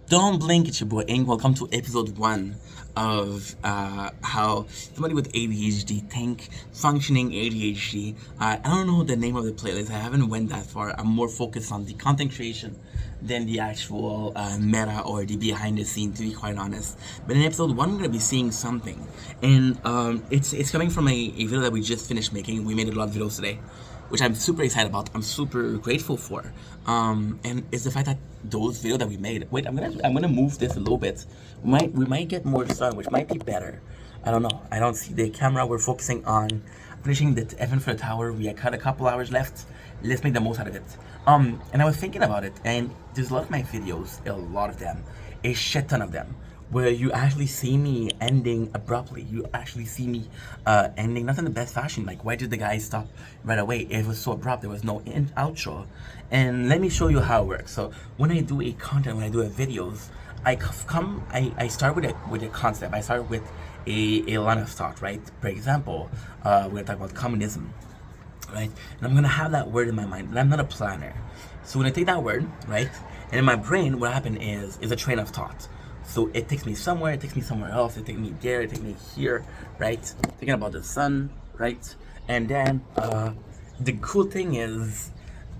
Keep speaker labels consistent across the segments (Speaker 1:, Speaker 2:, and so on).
Speaker 1: Don't blink, it's your boy Ing. Welcome to episode 1 of how somebody with ADHD think, functioning ADHD. I don't know the name of the playlist. I haven't went that far. I'm more focused on the content creation than the actual meta or the behind the scene, to be quite honest. But in episode 1, we're gonna be seeing something, and it's coming from a video that we just finished making. We made a lot of videos today, which I'm super excited about. I'm super grateful for. And it's the fact that those videos that we made. Wait, I'm gonna move this a little bit. We might get more sun, which might be better. I don't know. I don't see the camera. We're focusing on finishing the event for the tower. We got a couple hours left. Let's make the most out of it. And I was thinking about it, and there's a lot of my videos, a lot of them, a shit ton of them, where you actually see me ending abruptly. You actually see me ending not in the best fashion. Like, why did the guy stop right away? It was so abrupt. There was no outro. And let me show you how it works. So when I do a content, when I do a videos, I start with a concept. I start with a line of thought, right? For example, we're gonna talk about communism, right? And I'm gonna have that word in my mind, and I'm not a planner. So when I take that word, right, and in my brain, what happened is a train of thought. So it takes me somewhere, it takes me somewhere else, it takes me there, it takes me here, right? Thinking about the sun, right? And then the cool thing is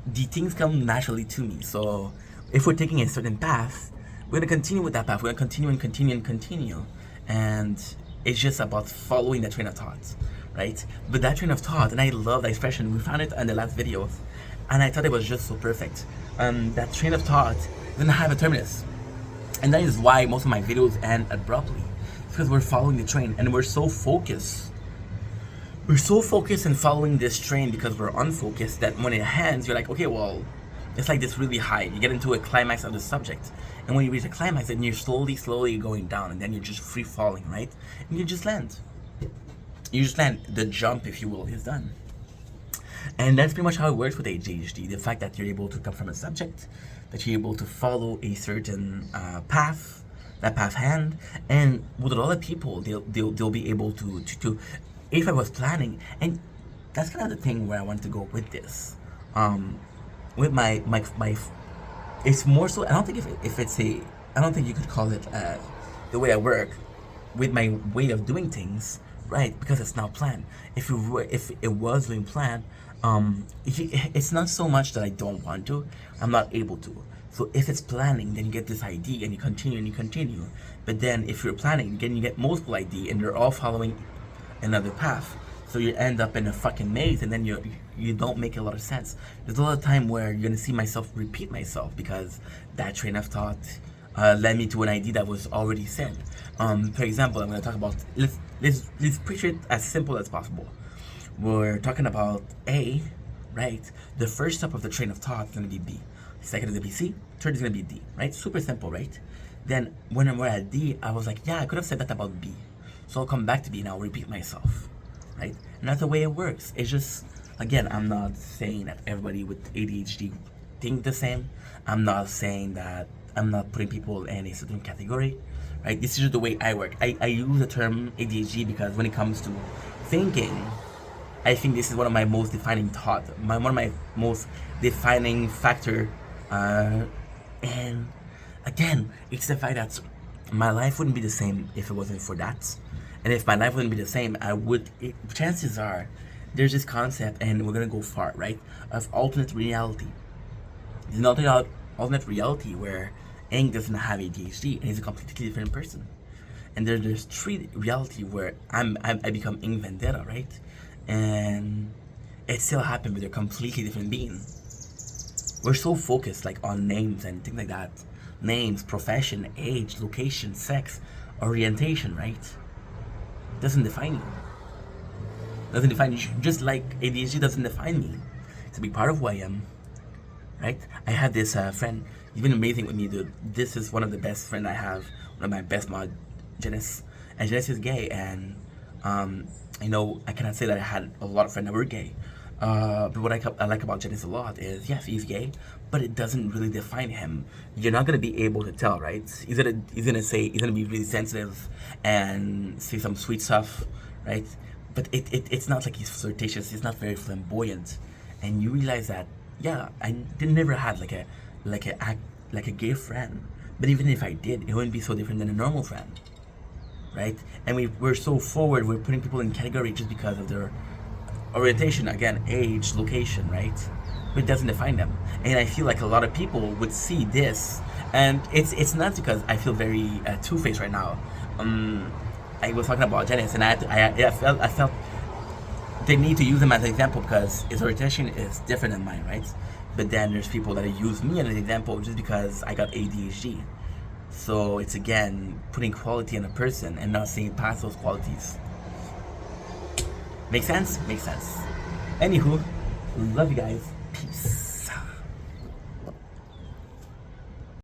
Speaker 1: the things come naturally to me. So if we're taking a certain path, we're gonna continue with that path. We're gonna continue and continue and continue. And it's just about following that train of thought, right? But that train of thought, and I love that expression, we found it in the last videos, and I thought it was just so perfect. That train of thought doesn't have a terminus. And that is why most of my videos end abruptly. It's because we're following the train and we're so focused. We're so focused in following this train because we're unfocused that when it ends, you're like, okay, well, it's like this really high. You get into a climax of the subject. And when you reach a climax, then you're slowly going down, and then you're just free falling, right? And you just land. You just land. The jump, if you will, is done. And that's pretty much how it works with ADHD. The fact that you're able to come from a subject, that you're able to follow a certain path, that path hand, and with a lot of people, they'll be able to. If I was planning, and that's kind of the thing where I want to go with this. With my, it's more so. I don't think if it's a, I don't think you could call it the way I work with my way of doing things, right? Because it's now planned. If it was being planned, it's not so much that I don't want to, I'm not able to. So if it's planning, then you get this idea and you continue and you continue. But then if you're planning, again, you get multiple ID and they're all following another path. So you end up in a fucking maze, and then you don't make a lot of sense. There's a lot of time where you're gonna see myself repeat myself because that train of thought led me to an idea that was already said. For example, I'm gonna talk about, let's picture it as simple as possible. We're talking about A, right? The first step of the train of thought is gonna be B. Second is gonna be C. Third is gonna be D, right? Super simple, right? Then when we're at D, I was like, yeah, I could have said that about B. So I'll come back to B and I'll repeat myself, right? And that's the way it works. It's just, again, I'm not saying that everybody with ADHD think the same. I'm not saying that I'm not putting people in a certain category, right? This is just the way I work. I use the term ADHD because when it comes to thinking, I think this is one of my most defining one of my most defining factor. And again, it's the fact that my life wouldn't be the same if it wasn't for that. And if my life wouldn't be the same, chances are, there's this concept, and we're gonna go far, right? Of alternate reality. There's another alternate reality where Aang doesn't have ADHD and he's a completely different person. And there's three reality where I become Aang Vendetta, right? And it still happened, but they're completely different beings. We're so focused like on names and things like that. Names, profession, age, location, sex, orientation, right? Doesn't define you. Doesn't define you. Just like ADHD doesn't define me. It's a big part of who I am, right? I had this friend. He's been amazing with me, dude. This is one of the best friends I have. One of my best mod, Janice. And Janice is gay, and I cannot say that I had a lot of friends that were gay. But what I like about Janice a lot is, yes, he's gay, but it doesn't really define him. You're not gonna be able to tell, right? He's gonna be really sensitive and say some sweet stuff, right? But it's not like he's flirtatious. He's not very flamboyant, and you realize that, yeah, I never had like a gay friend But even if I did, it wouldn't be so different than a normal friend, right? And we're so forward, we're putting people in category just because of their orientation, again, age, location, right? But it doesn't define them. And I feel like a lot of people would see this, and it's not because I feel very two-faced right now. I was talking about Dennis, and I felt they need to use him as an example because his orientation is different than mine, right? But then there's people that use me as an example just because I got ADHD. So it's again putting quality in a person and not seeing past those qualities. Make sense? Makes sense. Anywho, love you guys. Peace.